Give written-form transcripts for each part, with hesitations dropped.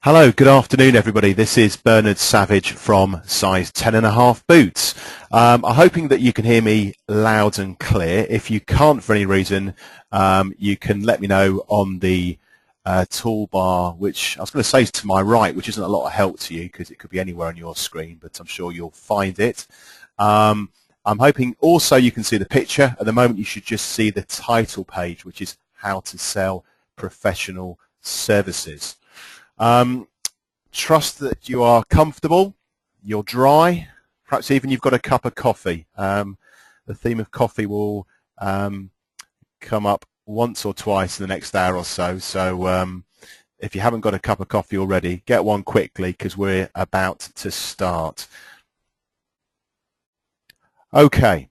Hello, good afternoon everybody. This is Bernard Savage from Size 10.5 Boots. I'm hoping that you can hear me loud and clear. If you can't for any reason, you can let me know on the toolbar, which I was going to say is to my right, which isn't a lot of help to you because it could be anywhere on your screen, but I'm sure you'll find it. I'm hoping also you can see the picture. At the moment you should just see the title page, which is How to Sell Professional Services. Trust that you are comfortable, you're dry, perhaps even you've got a cup of coffee. The theme of coffee will come up once or twice in the next hour or so, so if you haven't got a cup of coffee already, get one quickly because we're about to start. Okay.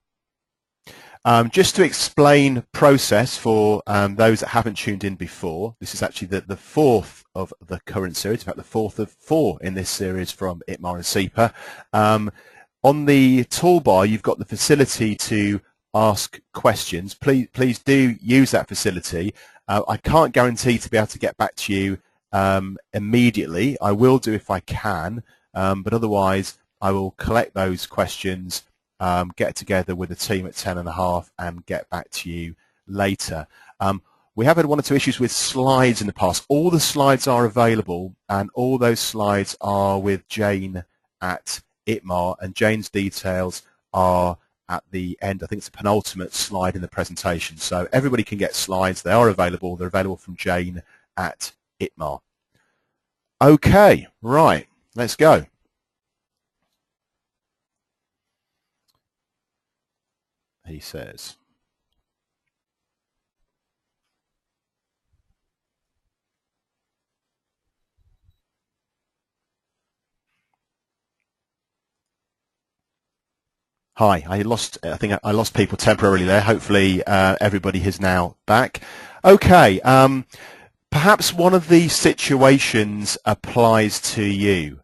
Just to explain process for those that haven't tuned in before, this is actually the fourth of the current series, in fact the fourth of 4 in this series from ITMA and SEPA. On the toolbar you've got the facility to ask questions. Please do use that facility. I can't guarantee to be able to get back to you immediately. I will do if I can, but otherwise I will collect those questions, get together with the team at 10.5 and get back to you later. We have had 1 or 2 issues with slides in the past. All the slides are available and all those slides are with Jane at ITMA, and Jane's details are at the end. I think it's the penultimate slide in the presentation. So everybody can get slides. They are available. They're available from Jane at ITMA. Okay, right, let's go. He says. Hi, I think I lost people temporarily there. Hopefully everybody is now back. Okay, perhaps one of these situations applies to you.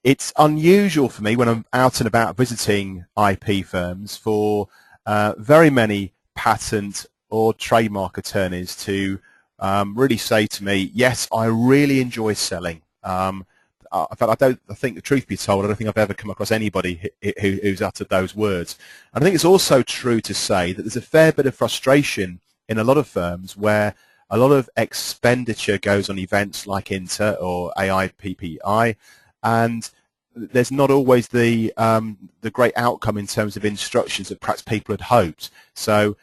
It's unusual for me when I'm out and about visiting IP firms for very many patent or trademark attorneys to really say to me, yes, I really enjoy selling. In fact, I think the truth be told, I don't think I've ever come across anybody who's uttered those words. And I think it's also true to say that there's a fair bit of frustration in a lot of firms where a lot of expenditure goes on events like Inter or AIPPI, and there's not always the great outcome in terms of instructions that perhaps people had hoped. So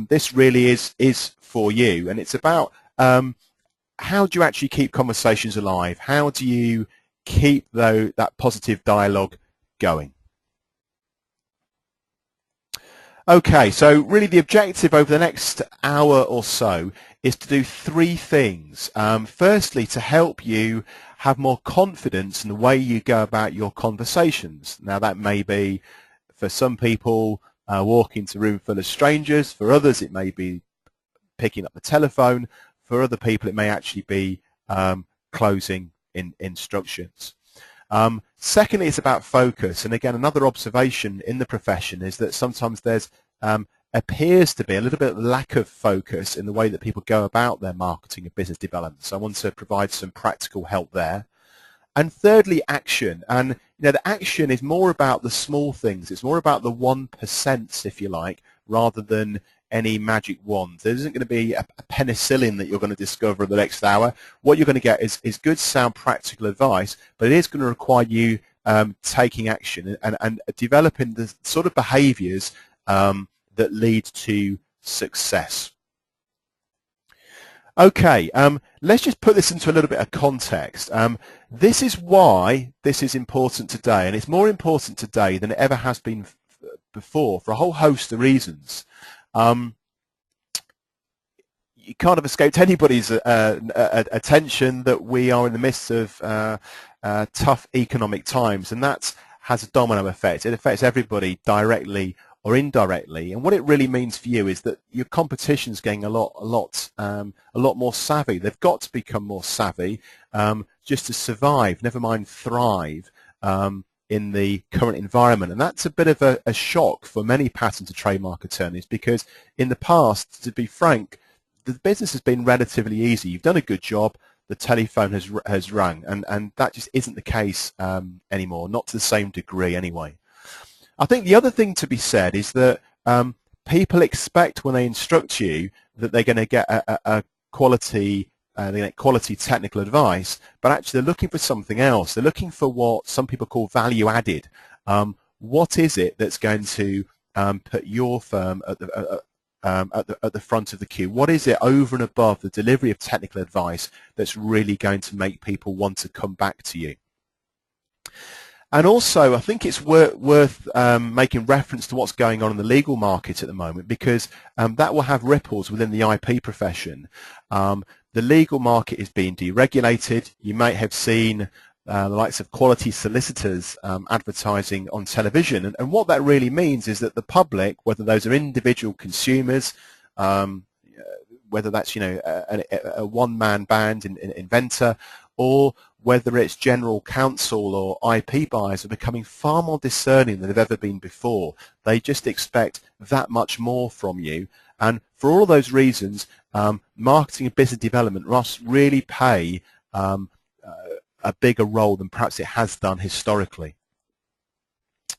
this really is for you, and it's about how do you actually keep conversations alive? How do you keep that positive dialogue going? Okay, so really the objective over the next hour or so is to do 3 things. Firstly, to help you have more confidence in the way you go about your conversations. Now that may be, for some people, walking to a room full of strangers. For others it may be picking up the telephone. For other people it may actually be closing instructions. Secondly, it's about focus, and again another observation in the profession is that sometimes there's appears to be a little bit of lack of focus in the way that people go about their marketing and business development. So I want to provide some practical help there. And thirdly, action. And you know, the action is more about the small things. It's more about the 1%, if you like, rather than any magic wand. There isn't going to be a penicillin that you're going to discover in the next hour. What you're going to get is good, sound, practical advice, but it is going to require you taking action and developing the sort of behaviours that lead to success. Okay, let's just put this into a little bit of context. This is why this is important today, and it's more important today than it ever has been before for a whole host of reasons. You can't have escaped anybody's attention that we are in the midst of tough economic times, and that has a domino effect. It affects everybody directly or indirectly, and what it really means for you is that your competition's getting a lot more savvy. They've got to become more savvy just to survive, never mind thrive in the current environment. And that's a bit of a shock for many patent and trademark attorneys, because in the past, to be frank, the business has been relatively easy. You've done a good job. the telephone has rung, and that just isn't the case anymore, not to the same degree anyway. I think the other thing to be said is that people expect when they instruct you that they're going to get a quality they get quality technical advice, but actually they're looking for something else. They're looking for what some people call value added. What is it that's going to put your firm at the front of the queue? What is it over and above the delivery of technical advice that's really going to make people want to come back to you? And also, I think it's worth making reference to what's going on in the legal market at the moment, because that will have ripples within the IP profession. The legal market is being deregulated. You may have seen the likes of quality solicitors advertising on television, and what that really means is that the public, whether those are individual consumers, whether that's a one-man band inventor, or whether it's general counsel or IP buyers, are becoming far more discerning than they've ever been before. They just expect that much more from you, and for all of those reasons, marketing and business development must really play a bigger role than perhaps it has done historically.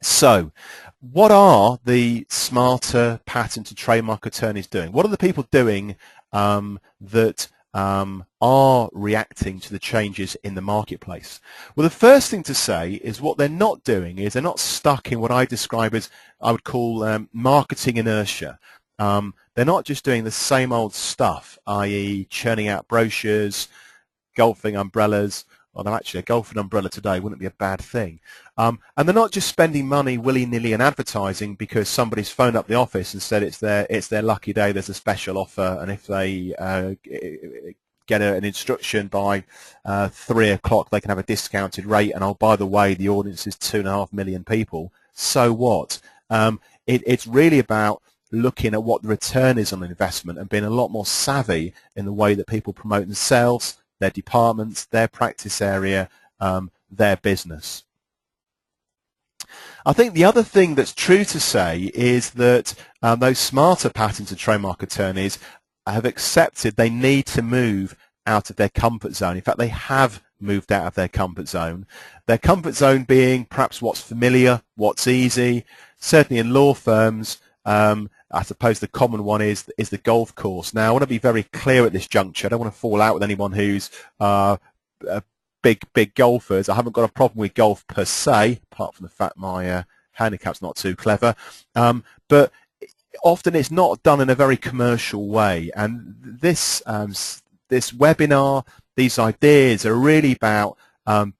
So, what are the smarter patent and trademark attorneys doing? What are the people doing that are reacting to the changes in the marketplace? Well, the first thing to say is what they're not doing is they're not stuck in what I describe as, I would call marketing inertia. They're not just doing the same old stuff, i.e. churning out brochures, golfing umbrellas, although actually a golfing umbrella today wouldn't be a bad thing. And they're not just spending money willy-nilly in advertising because somebody's phoned up the office and said it's their lucky day, there's a special offer, and if they get an instruction by 3 o'clock they can have a discounted rate, and oh, by the way, the audience is 2.5 million people. So what? It's really about looking at what the return is on investment and being a lot more savvy in the way that people promote themselves, their departments, their practice area, their business. I think the other thing that's true to say is that those smarter patent and trademark attorneys have accepted they need to move out of their comfort zone. In fact, they have moved out of their comfort zone. Their comfort zone being perhaps what's familiar, what's easy. Certainly in law firms, I suppose the common one is the golf course. Now, I want to be very clear at this juncture. I don't want to fall out with anyone who's big golfers. I haven't got a problem with golf per se, apart from the fact my handicap's not too clever. But often it's not done in a very commercial way. And this webinar, these ideas are really about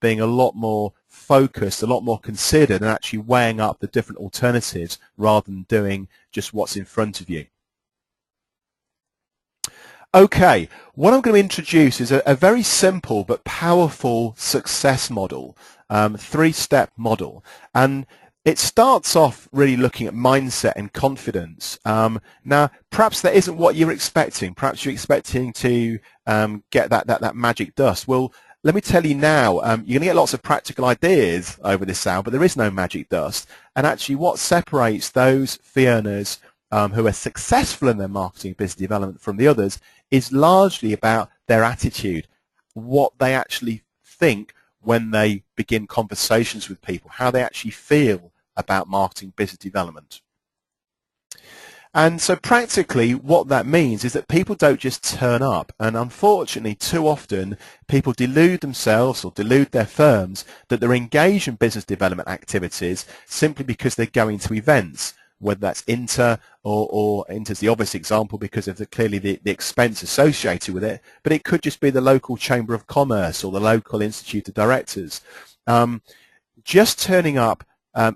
being a lot more focused, a lot more considered, and actually weighing up the different alternatives rather than doing just what's in front of you. Okay, what I'm going to introduce is a very simple but powerful success model, 3-step model, and it starts off really looking at mindset and confidence. Now, perhaps that isn't what you're expecting. Perhaps you're expecting to get that magic dust. Well, let me tell you now, you're going to get lots of practical ideas over this hour, but there is no magic dust. And actually what separates those fee earners who are successful in their marketing and business development from the others is largely about their attitude, what they actually think when they begin conversations with people, how they actually feel about marketing business development. And so practically what that means is that people don't just turn up, and unfortunately too often people delude themselves or delude their firms that they're engaged in business development activities simply because they're going to events, whether that's Inter or Inter's the obvious example because of clearly the expense associated with it, but it could just be the local Chamber of Commerce or the local Institute of Directors. Just turning up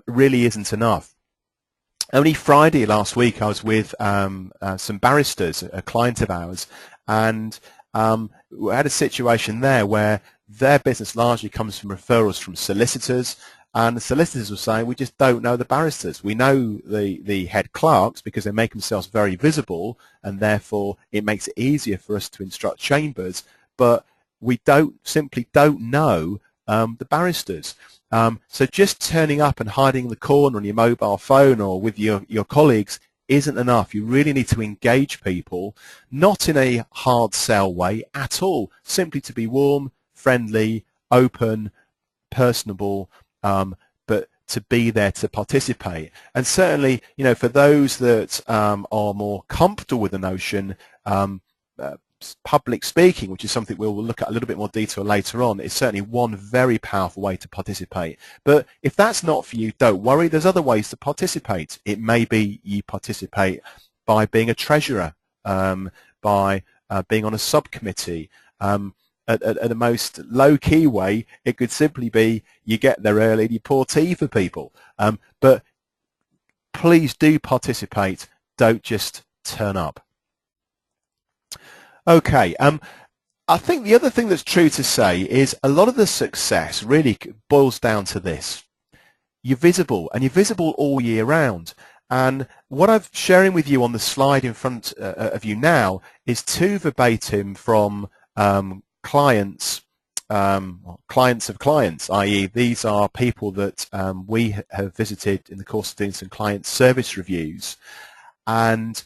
really isn't enough. Only Friday last week I was with some barristers, a client of ours, and we had a situation there where their business largely comes from referrals from solicitors, and the solicitors were saying, we just don't know the barristers. We know the head clerks because they make themselves very visible, and therefore it makes it easier for us to instruct chambers, but we simply don't know the barristers. So just turning up and hiding in the corner on your mobile phone or with your colleagues isn't enough. You really need to engage people, not in a hard sell way at all, simply to be warm, friendly, open, personable, but to be there to participate. And certainly, for those that are more comfortable with the notion, public speaking, which is something we'll look at a little bit more detail later on, is certainly one very powerful way to participate. But if that's not for you, don't worry, there's other ways to participate. It may be you participate by being a treasurer, by being on a subcommittee. At a most low-key way, it could simply be you get there early and you pour tea for people. But please do participate, don't just turn up. Okay, I think the other thing that's true to say is a lot of the success really boils down to this. You're visible, and you're visible all year round. And what I'm sharing with you on the slide in front of you now is two verbatim from clients of clients, i.e. these are people that we have visited in the course of doing some client service reviews, and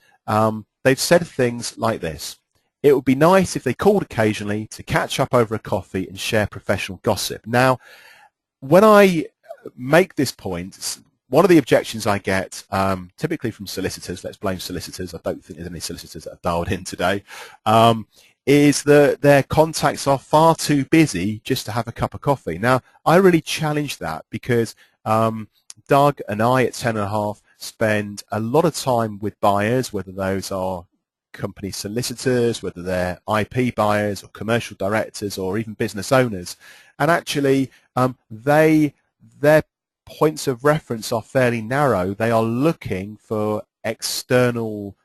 they've said things like this. It would be nice if they called occasionally to catch up over a coffee and share professional gossip. Now, when I make this point, one of the objections I get, typically from solicitors, let's blame solicitors, I don't think there's any solicitors that have dialed in today, is that their contacts are far too busy just to have a cup of coffee. Now, I really challenge that because Doug and I at 10.5 spend a lot of time with buyers, whether those are company solicitors, whether they're IP buyers or commercial directors or even business owners. And actually, their points of reference are fairly narrow. They are looking for external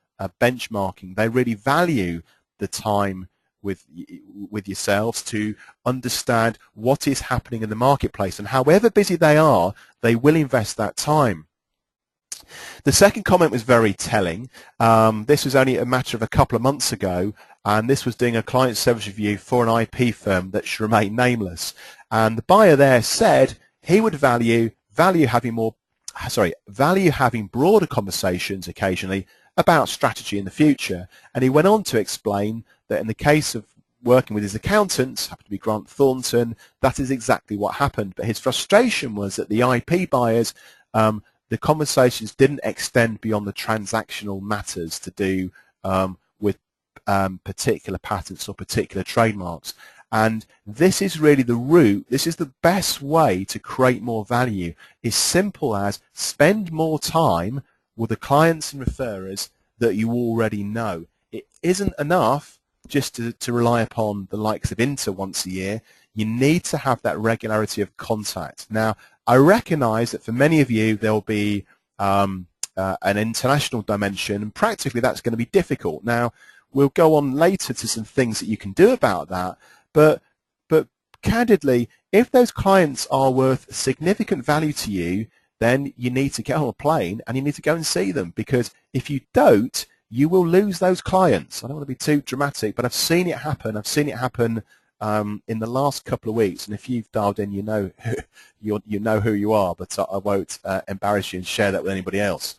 benchmarking. They really value the time with yourselves to understand what is happening in the marketplace, and however busy they are, they will invest that time. The second comment was very telling. This was only a matter of a couple of months ago, and this was doing a client service review for an IP firm that should remain nameless. And the buyer there said he would value having broader conversations occasionally about strategy in the future. And he went on to explain that in the case of working with his accountants, happened to be Grant Thornton, that is exactly what happened. But his frustration was that the IP buyers, the conversations didn't extend beyond the transactional matters to do with particular patents or particular trademarks. And this is really the route, this is the best way to create more value. It's simple as spend more time with the clients and referrers that you already know. It isn't enough just to rely upon the likes of Inter once a year. You need to have that regularity of contact. Now, I recognize that for many of you there will be an international dimension, and practically that's going to be difficult. Now, we'll go on later to some things that you can do about that, but candidly, if those clients are worth significant value to you, then you need to get on a plane and you need to go and see them, because if you don't, you will lose those clients. I don't want to be too dramatic, but I've seen it happen. I've seen it happen in the last couple of weeks, and if you've dialed in, you know you know who you are, but I won't embarrass you and share that with anybody else.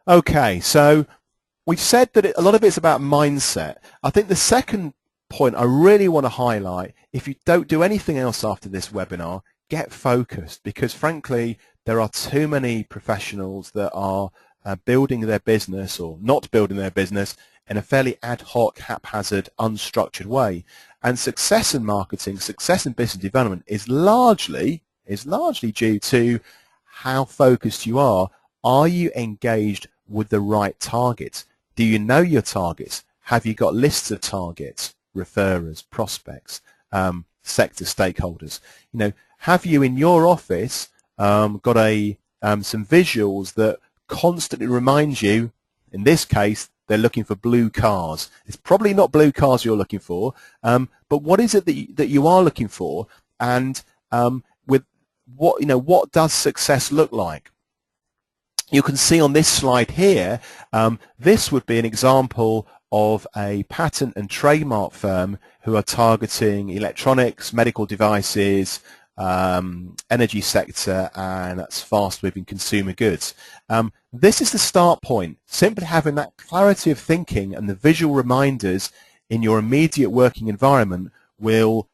Okay, so we've said that a lot of it's about mindset. I think the second point I really want to highlight, if you don't do anything else after this webinar, get focused, because frankly there are too many professionals that are building their business or not building their business in a fairly ad hoc, haphazard, unstructured way. And success in marketing, success in business development is largely due to how focused you are. Are you engaged with the right targets? Do you know your targets? Have you got lists of targets, referrers, prospects, sector stakeholders? You know, have you in your office got some visuals that constantly remind you, in this case, they're looking for blue cars. It's probably not blue cars you're looking for, but what is it that you are looking for, and with what does success look like? You can see on this slide here, this would be an example of a patent and trademark firm who are targeting electronics, medical devices, energy sector, and that's fast-moving consumer goods. This is the start point. Simply having that clarity of thinking and the visual reminders in your immediate working environment will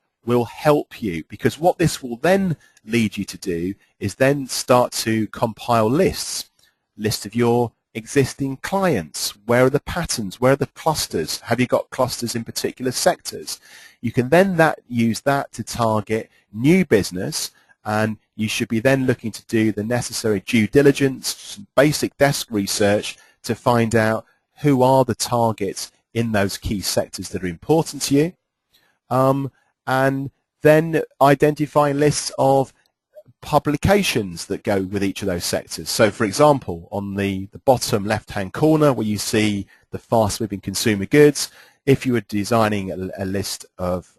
help you, because what this will then lead you to do is then start to compile lists of your existing clients. Where are the patterns? Where are the clusters? Have you got clusters in particular sectors? You can then use that to target new business, and you should be then looking to do the necessary due diligence, some basic desk research to find out who are the targets in those key sectors that are important to you, and then identify lists of publications that go with each of those sectors. So for example, on the bottom left-hand corner where you see the fast-moving consumer goods, if you were designing a list of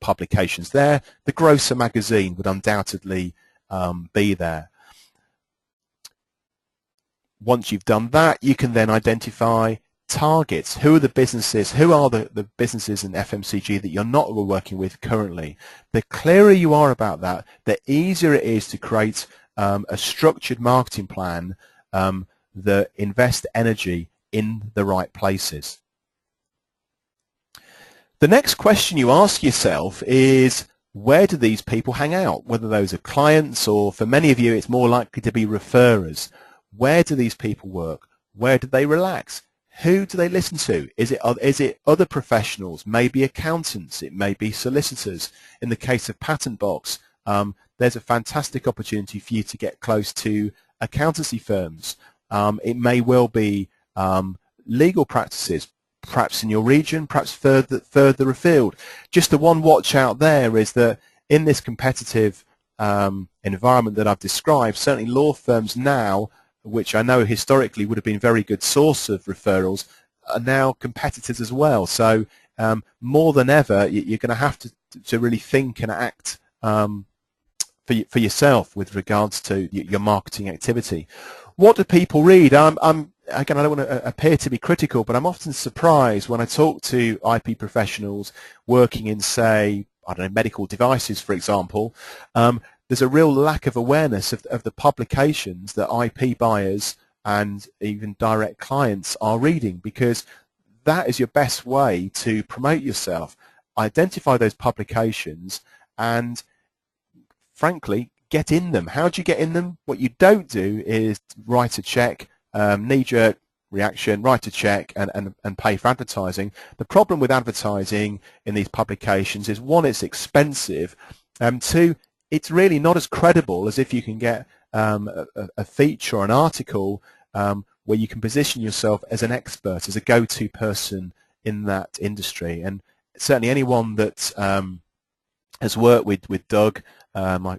publications there, the Grocer magazine would undoubtedly be there. Once you've done that, you can then identify targets. Who are the businesses? Who are the businesses in FMCG that you're not working with currently? The clearer you are about that, the easier it is to create a structured marketing plan that invests energy in the right places. The next question you ask yourself is, where do these people hang out? Whether those are clients, or for many of you it's more likely to be referrers. Where do these people work? Where do they relax? Who do they listen to? Is it other professionals, maybe accountants, it may be solicitors. In the case of Patent Box, there's a fantastic opportunity for you to get close to accountancy firms. It may well be legal practices, perhaps in your region, perhaps further afield. Just the one watch out there is that in this competitive environment that I've described, certainly law firms now, which I know historically would have been a very good source of referrals, are now competitors as well. So more than ever, you're going to have to really think and act for yourself with regards to your marketing activity. What do people read? Again, I don't want to appear to be critical, but I'm often surprised when I talk to IP professionals working in, say, I don't know, medical devices, for example. There's a real lack of awareness of the publications that IP buyers and even direct clients are reading, because that is your best way to promote yourself. Identify those publications and, frankly, get in them. How do you get in them? What you don't do is write a check, knee-jerk reaction, write a check and pay for advertising. The problem with advertising in these publications is, one, it's expensive, two, it's really not as credible as if you can get a feature or an article where you can position yourself as an expert, as a go-to person in that industry. And certainly anyone that has worked with Doug, my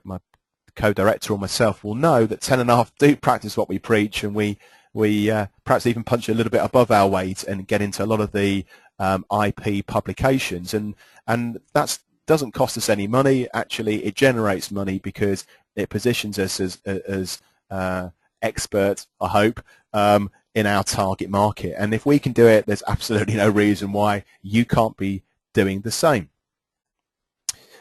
co-director, or myself, will know that 10 and a half do practice what we preach, and we perhaps even punch a little bit above our weight and get into a lot of the IP publications, and that's doesn't cost us any money. Actually, it generates money because it positions us as experts, I hope, in our target market. And if we can do it, there's absolutely no reason why you can't be doing the same.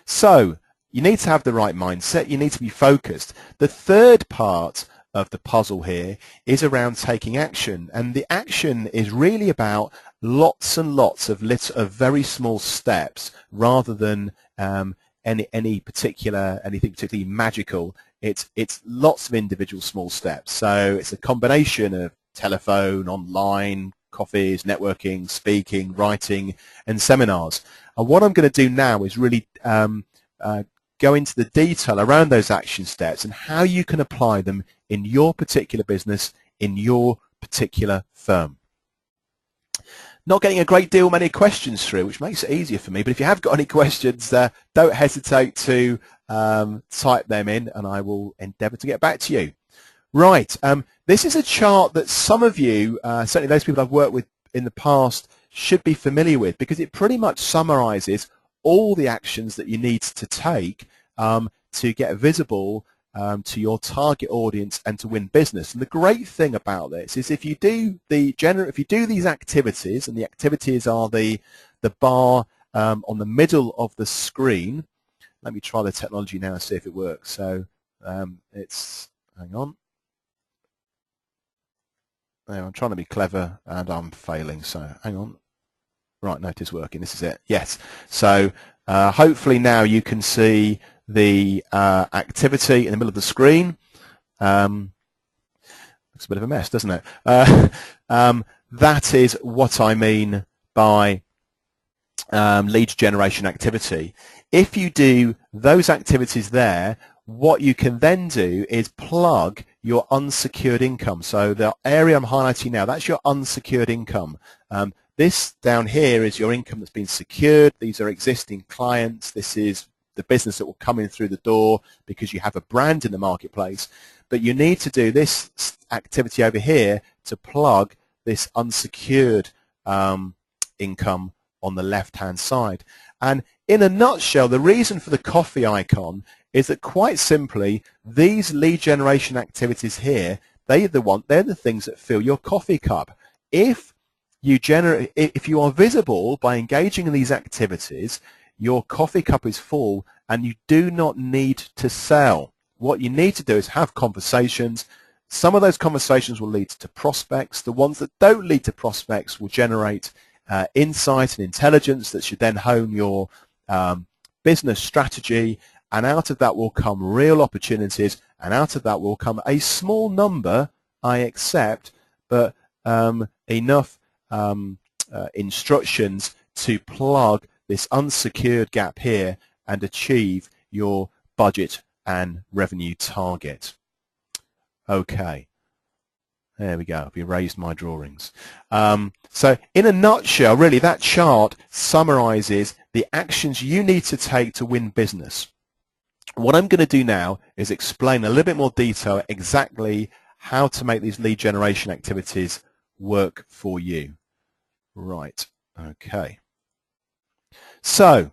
So you need to have the right mindset. You need to be focused. The third part of the puzzle here is around taking action, and the action is really about lots and lots of very small steps, rather than anything particularly magical. It's lots of individual small steps. So it's a combination of telephone, online, coffees, networking, speaking, writing, and seminars. And what I'm going to do now is really go into the detail around those action steps and how you can apply them in your particular business, in your particular firm. Not getting a great deal many questions through, which makes it easier for me, but if you have got any questions, don't hesitate to type them in and I will endeavour to get back to you. Right, this is a chart that some of you, certainly those people I've worked with in the past, should be familiar with, because it pretty much summarises all the actions that you need to take to get visible to your target audience and to win business. And the great thing about this is, if you do these activities, and the activities are the bar on the middle of the screen, Let me try the technology now and see if it works. So it's, hang on. I'm trying to be clever and I'm failing, so hang on. Right, no, it is working. This is it. Yes. So hopefully now you can see the activity in the middle of the screen. Looks a bit of a mess, doesn't it? That is what I mean by lead generation activity. If you do those activities there, what you can then do is plug your unsecured income. So the area I'm highlighting now, that's your unsecured income. This down here is your income that's been secured. These are existing clients. This is the business that will come in through the door because you have a brand in the marketplace. But you need to do this activity over here to plug this unsecured income on the left-hand side. And in a nutshell, the reason for the coffee icon is that quite simply, these lead generation activities here, they're the things that fill your coffee cup. If you are visible by engaging in these activities, your coffee cup is full and you do not need to sell. What you need to do is have conversations. Some of those conversations will lead to prospects. The ones that don't lead to prospects will generate insight and intelligence that should then hone your business strategy, and out of that will come real opportunities, and out of that will come a small number, I accept, but enough instructions to plug this unsecured gap here and achieve your budget and revenue target. Okay. There we go. I've erased my drawings. So in a nutshell, really, that chart summarizes the actions you need to take to win business. What I'm going to do now is explain a little bit more detail exactly how to make these lead generation activities work for you. Right. Okay. So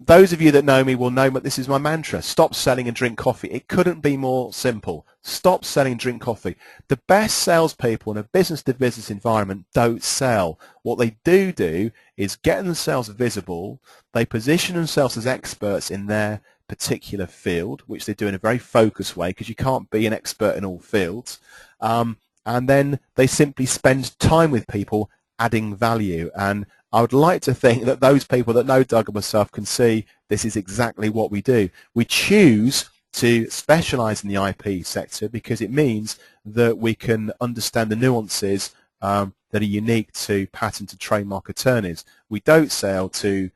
those of you that know me will know that this is my mantra. Stop selling and drink coffee. It couldn't be more simple. Stop selling and drink coffee. The best salespeople in a business-to-business environment don't sell. What they do is get themselves visible. They position themselves as experts in their particular field, which they do in a very focused way because you can't be an expert in all fields. And then they simply spend time with people adding value. And I would like to think that those people that know Doug and myself can see this is exactly what we do. We choose to specialize in the IP sector because it means that we can understand the nuances that are unique to patent and trademark attorneys. We don't sell to,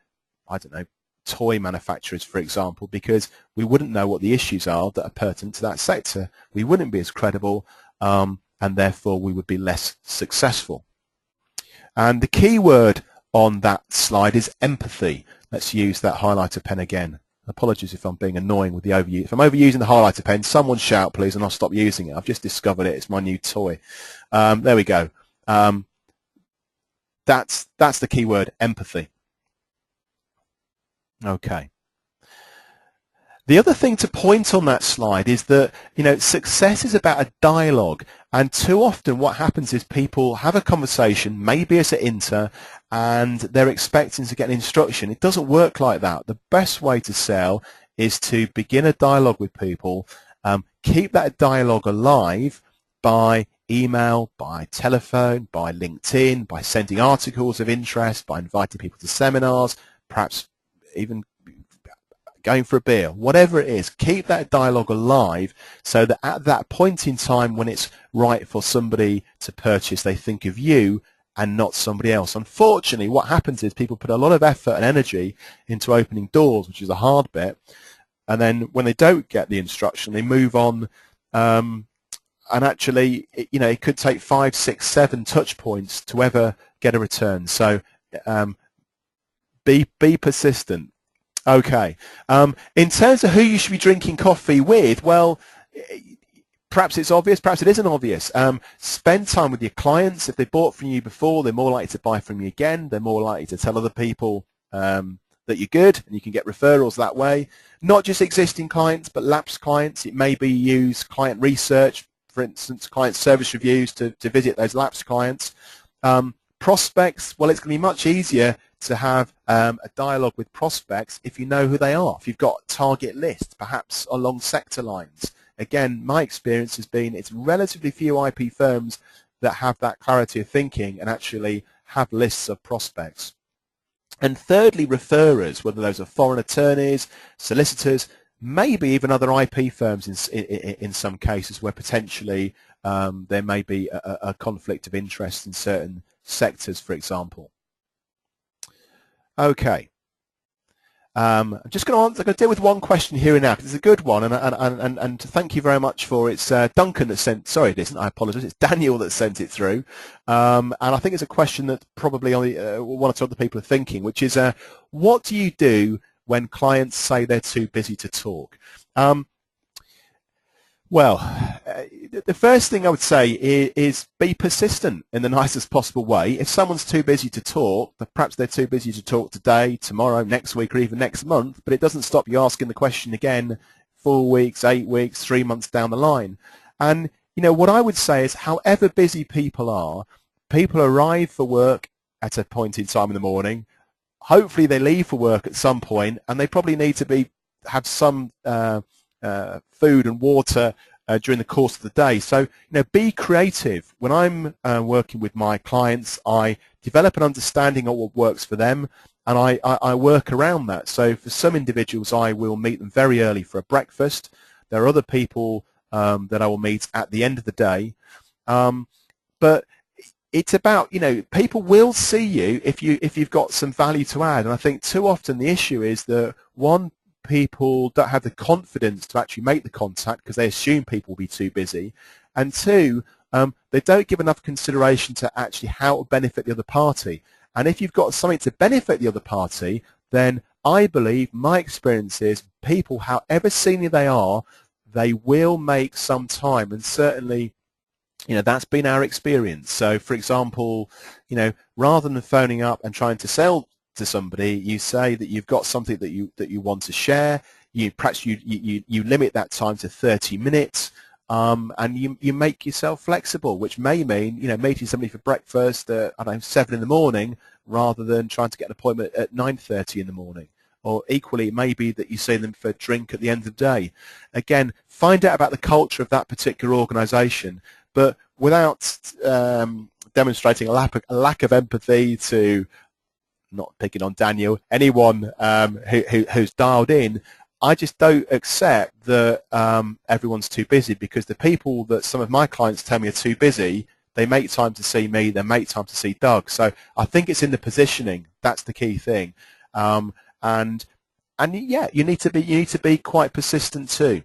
I don't know, toy manufacturers, for example, because we wouldn't know what the issues are that are pertinent to that sector. We wouldn't be as credible, and therefore we would be less successful. And the key word on that slide is empathy. Let's use that highlighter pen again. Apologies if I'm being annoying with the overuse. If I'm overusing the highlighter pen, someone shout please and I'll stop using it. I've just discovered it. It's my new toy. There we go. That's the key word, empathy. Okay. The other thing to point on that slide is that, success is about a dialogue. And too often what happens is people have a conversation, maybe as an inter, and they're expecting to get an instruction. It doesn't work like that. The best way to sell is to begin a dialogue with people, keep that dialogue alive by email, by telephone, by LinkedIn, by sending articles of interest, by inviting people to seminars, perhaps even going for a beer, whatever it is. Keep that dialogue alive so that at that point in time when it's right for somebody to purchase, they think of you and not somebody else. Unfortunately, what happens is people put a lot of effort and energy into opening doors, which is the hard bit, and then when they don't get the instruction, they move on, and actually, it could take 5, 6, 7 touch points to ever get a return. So be persistent. Okay. In terms of who you should be drinking coffee with, well, perhaps it's obvious, perhaps it isn't obvious. Spend time with your clients. If they bought from you before, they're more likely to buy from you again. They're more likely to tell other people that you're good, and you can get referrals that way. Not just existing clients, but lapsed clients. It may be use client research, for instance, client service reviews to visit those lapsed clients. Prospects, well, it's going to be much easier to have a dialogue with prospects if you know who they are, if you've got target lists, perhaps along sector lines. Again, my experience has been it's relatively few IP firms that have that clarity of thinking and actually have lists of prospects. And thirdly, referrers, whether those are foreign attorneys, solicitors, maybe even other IP firms in some cases where potentially there may be a conflict of interest in certain sectors, for example. Okay. I'm just going to deal with one question here and now because it's a good one, and thank you very much for it. It's Duncan that sent. Sorry, it isn't. I apologise. It's Daniel that sent it through, and I think it's a question that probably only one or two other people are thinking, which is, what do you do when clients say they're too busy to talk? Well, the first thing I would say is be persistent in the nicest possible way. If someone's too busy to talk, perhaps they're too busy to talk today, tomorrow, next week, or even next month, but it doesn't stop you asking the question again 4 weeks, 8 weeks, 3 months down the line. And, you know, what I would say is however busy people are, people arrive for work at a point in time in the morning. Hopefully they leave for work at some point, and they probably need to have some food and water during the course of the day. So, you know, be creative. When I'm working with my clients, I develop an understanding of what works for them, and I work around that. So for some individuals, I will meet them very early for a breakfast. There are other people that I will meet at the end of the day. But it's about, you know, people will see you if you've got some value to add. And I think too often the issue is that, one, people don't have the confidence to actually make the contact because they assume people will be too busy, and two, they don't give enough consideration to actually how it will benefit the other party. And if you've got something to benefit the other party, then I believe, my experience is, people, however senior they are, they will make some time, and certainly, you know, that's been our experience. So for example, you know, rather than phoning up and trying to sell to somebody, you say that you've got something that you want to share. Perhaps you limit that time to 30 minutes, and you make yourself flexible, which may mean, you know, meeting somebody for breakfast at, I don't know, 7 in the morning rather than trying to get an appointment at 9:30 in the morning. Or equally, it may be that you see them for a drink at the end of the day. Again, find out about the culture of that particular organisation, but without demonstrating a lack of empathy to, not picking on Daniel, anyone who's dialed in, I just don't accept that everyone's too busy, because the people that some of my clients tell me are too busy, they make time to see me, they make time to see Doug. So I think it's in the positioning. That's the key thing. And yeah, you need to be quite persistent too.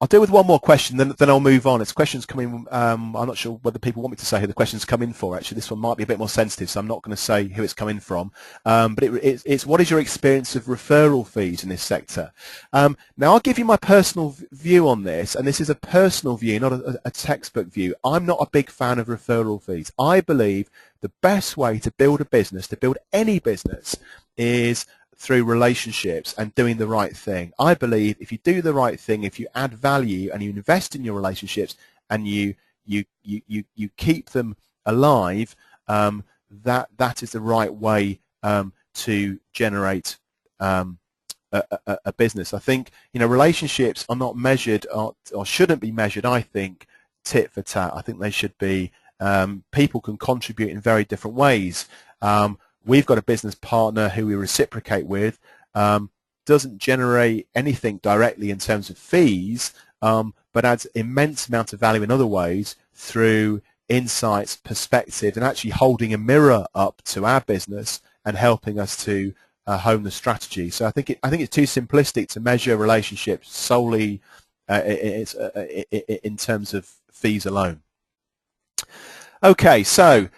I'll deal with one more question, then I'll move on. It's questions coming. I'm not sure whether people want me to say who the questions come in for. Actually, this one might be a bit more sensitive, so I'm not going to say who it's coming from. But it's what is your experience of referral fees in this sector? Now, I'll give you my personal view on this, and this is a personal view, not a textbook view. I'm not a big fan of referral fees. I believe the best way to build a business, to build any business, is through relationships and doing the right thing. I believe if you do the right thing, if you add value and you invest in your relationships and you keep them alive, that is the right way to generate a business. I think, you know, relationships are not measured or shouldn't be measured, I think, tit for tat. I think they should be, people can contribute in very different ways. We've got a business partner who we reciprocate with, doesn't generate anything directly in terms of fees, but adds immense amount of value in other ways through insights, perspective, and actually holding a mirror up to our business and helping us to hone the strategy. So I think it's too simplistic to measure relationships solely in terms of fees alone. Okay, so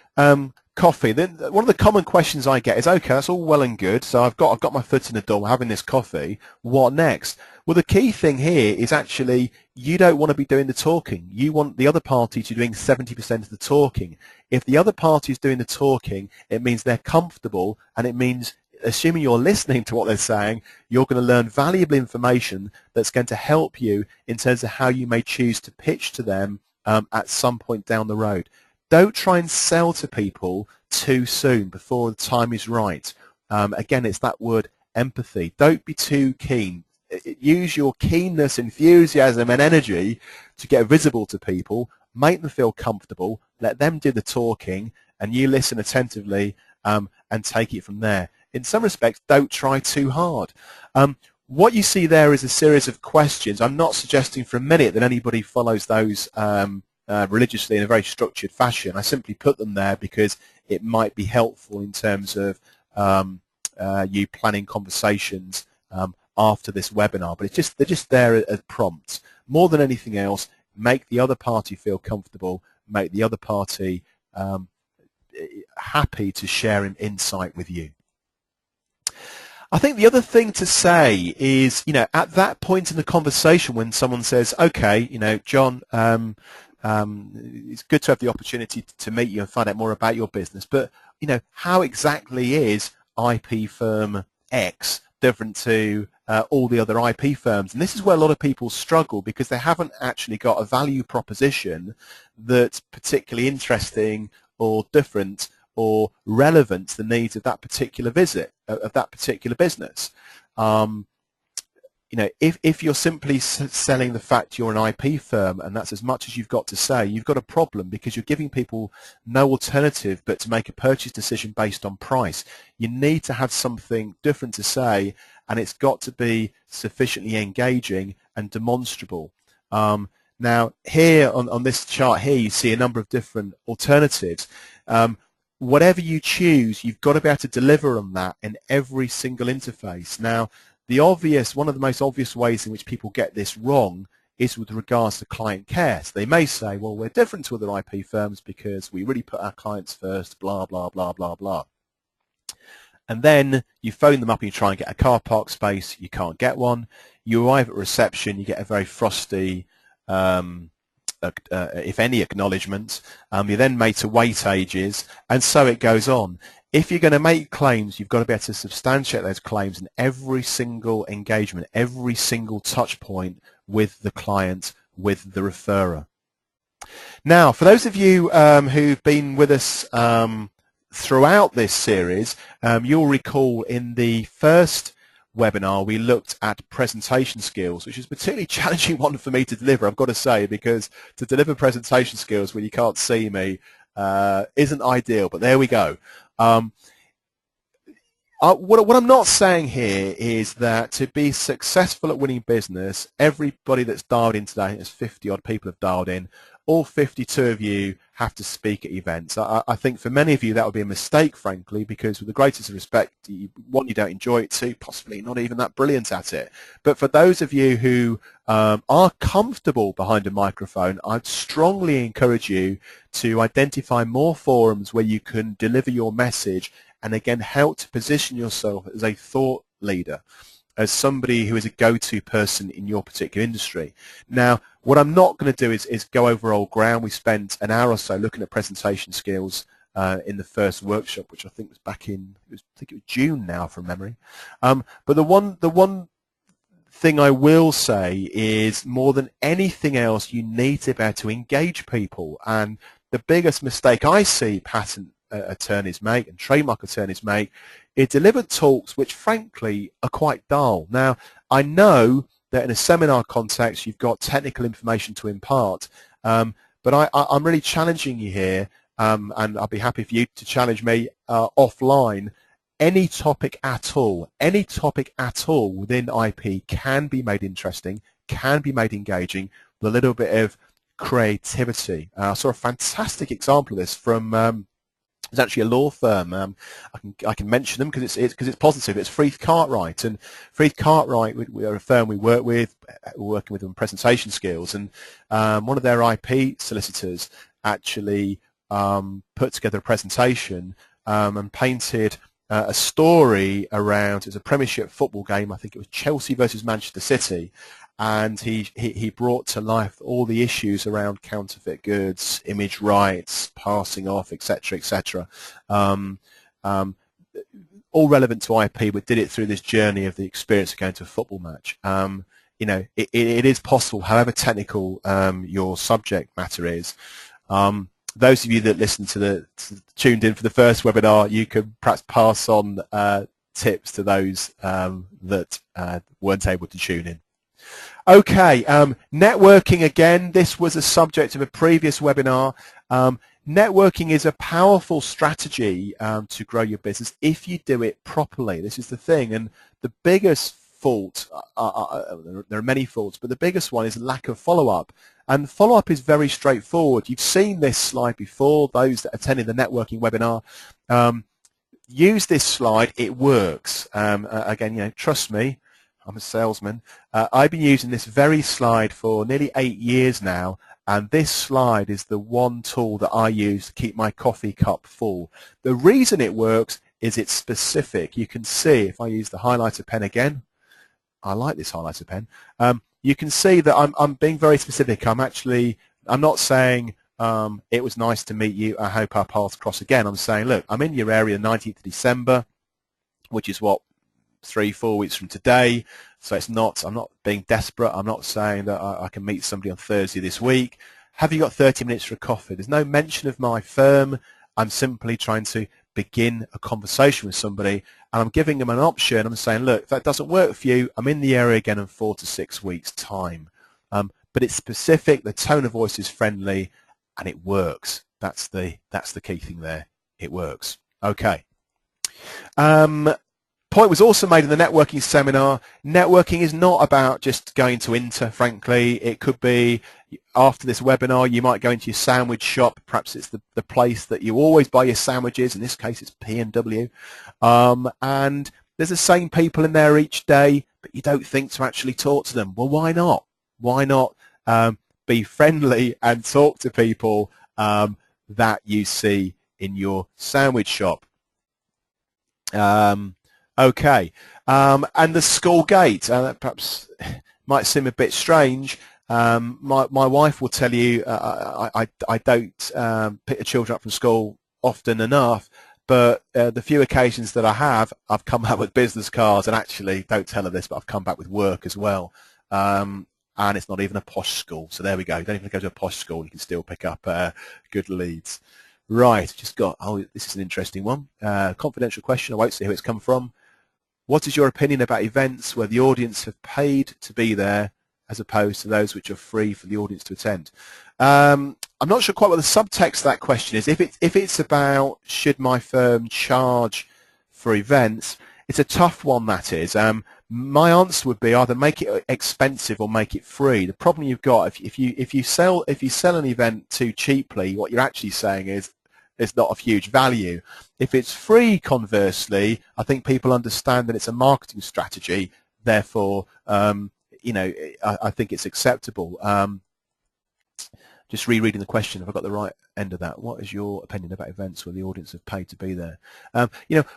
coffee. Then one of the common questions I get is, okay, that's all well and good. So I've got my foot in the door, having this coffee. What next? Well, the key thing here is actually you don't want to be doing the talking. You want the other party to be doing 70% of the talking. If the other party is doing the talking, it means they're comfortable, and it means, assuming you're listening to what they're saying, you're going to learn valuable information that's going to help you in terms of how you may choose to pitch to them at some point down the road. don't try and sell to people too soon before the time is right. Again, it's that word empathy. Don't be too keen. Use your keenness, enthusiasm and energy to get visible to people, make them feel comfortable, let them do the talking, and you listen attentively and take it from there. In some respects, don't try too hard. What you see there is a series of questions. I'm not suggesting for a minute that anybody follows those religiously in a very structured fashion. I simply put them there because it might be helpful in terms of you planning conversations after this webinar. But they're just there as prompts. More than anything else, make the other party feel comfortable, make the other party happy to share an insight with you. I think the other thing to say is, at that point in the conversation when someone says, okay, John, it's good to have the opportunity to meet you and find out more about your business, but, how exactly is IP firm X different to all the other IP firms? And this is where a lot of people struggle because they haven't actually got a value proposition that's particularly interesting or different or relevant to the needs of that particular of that particular business. If you're simply selling the fact you're an IP firm and that's as much as you've got to say, you've got a problem because you're giving people no alternative but to make a purchase decision based on price. You need to have something different to say, and it's got to be sufficiently engaging and demonstrable. Now, here on this chart here, you see a number of different alternatives. Whatever you choose, you've got to be able to deliver on that in every single interface. Now, one of the most obvious ways in which people get this wrong is with regards to client care. So they may say, well, we're different to other IP firms because we really put our clients first, blah, blah, blah, blah, blah. And then you phone them up and you try and get a car park space, you can't get one. You arrive at reception, you get a very frosty, if any, acknowledgement. You're then made to wait ages, and so it goes on. If you're going to make claims, you've got to be able to substantiate those claims in every single engagement, every single touch point with the client, with the referrer. Now, for those of you who've been with us throughout this series, you'll recall in the first webinar we looked at presentation skills, which is a particularly challenging one for me to deliver, I've got to say, because to deliver presentation skills when you can't see me isn't ideal, but there we go. What I'm not saying here is that to be successful at winning business, everybody that's dialed in today, there's 50 odd people have dialed in, all 52 of you have to speak at events. I think for many of you that would be a mistake, frankly, because with the greatest respect, one, you don't enjoy it, two, possibly not even that brilliant at it. But for those of you who are comfortable behind a microphone, I'd strongly encourage you to identify more forums where you can deliver your message and again help to position yourself as a thought leader, as somebody who is a go-to person in your particular industry. Now, what I'm not going to do is go over old ground. We spent an hour or so looking at presentation skills in the first workshop, which I think was back in, I think it was June now from memory. But the one thing I will say is, more than anything else, you need to be able to engage people. And the biggest mistake I see patent attorneys make and trademark attorneys make is deliver talks which frankly are quite dull. Now, I know that in a seminar context you've got technical information to impart, but I'm really challenging you here, and I'll be happy for you to challenge me offline. Any topic at all within IP can be made interesting, can be made engaging with a little bit of creativity. I saw a fantastic example of this from it's actually a law firm. I can mention them because it's positive. It's Freeth Cartwright, and Freeth Cartwright, we are a firm we work with. We're working with them on presentation skills, and one of their IP solicitors actually put together a presentation and painted a story around, it was a Premiership football game, I think it was Chelsea versus Manchester City, and he brought to life all the issues around counterfeit goods, image rights, passing off, etc., etc. All relevant to IP, but did it through this journey of the experience of going to a football match. You know, it is possible, however technical your subject matter is, those of you that listened tuned in for the first webinar, you can perhaps pass on tips to those that weren't able to tune in. Okay, networking again. This was a subject of a previous webinar. Networking is a powerful strategy to grow your business if you do it properly. This is the thing, and the biggest fault, there are many faults, but the biggest one is lack of follow-up. And follow-up is very straightforward. You've seen this slide before, those that attended the networking webinar. Use this slide, it works. Again, trust me, I'm a salesman. I've been using this very slide for nearly 8 years now, and this slide is the one tool that I use to keep my coffee cup full. The reason it works is it's specific. You can see, if I use the highlighter pen again, I like this highlighter pen, you can see that I'm being very specific. I'm not saying it was nice to meet you, I hope our paths cross again. I'm saying, look, I'm in your area 19th of December, which is what, 3-4 weeks from today, so I'm not being desperate. I'm not saying that I can meet somebody on Thursday this week. Have you got 30 minutes for a coffee? There's no mention of my firm. I'm simply trying to begin a conversation with somebody, and I'm giving them an option. I'm saying, look, if that doesn't work for you, I'm in the area again in 4 to 6 weeks' time. But it's specific, the tone of voice is friendly, and it works. That's the key thing there. It works. Okay. Point was also made in the networking seminar. Networking is not about just going to Inter, frankly. It could be after this webinar, you might go into your sandwich shop. Perhaps it's the place that you always buy your sandwiches. In this case, it's P&W. And there's the same people in there each day, but you don't think to actually talk to them. Well, why not? Why not be friendly and talk to people that you see in your sandwich shop? Okay, and the school gate, that perhaps might seem a bit strange. My wife will tell you I don't pick the children up from school often enough, but the few occasions that I have, I've come back with business cards, and actually, don't tell her this, but I've come back with work as well. And it's not even a posh school, so there we go. You don't even go to a posh school, you can still pick up good leads. Right, just got, this is an interesting one. Confidential question, I won't say who it's come from. What is your opinion about events where the audience have paid to be there as opposed to those which are free for the audience to attend? I'm not sure quite what the subtext of that question is. If it's about should my firm charge for events, it's a tough one, that is. My answer would be either make it expensive or make it free. The problem you've got, if you sell an event too cheaply, what you're actually saying is it's not of huge value. If it's free, conversely, I think people understand that it's a marketing strategy. Therefore, I think it's acceptable. Just rereading the question, if I got the right end of that. What is your opinion about events where the audience have paid to be there?